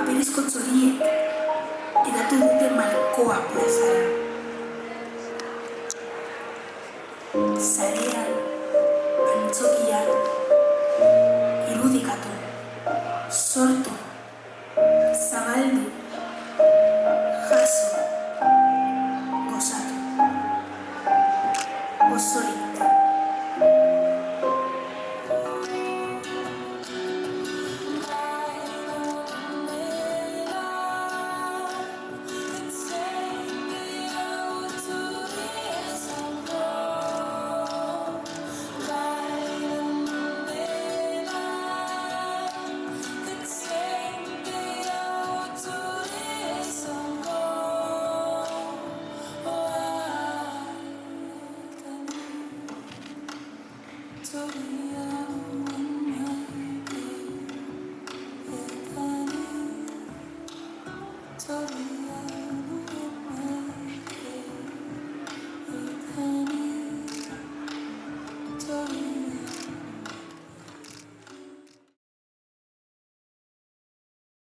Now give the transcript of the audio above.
paperizko txoriek edatu dute malkoa plazara. Zarean, antzokiak, irudikatu, sortu, zabaldu, jaso, gozatu, osorik. Sorry.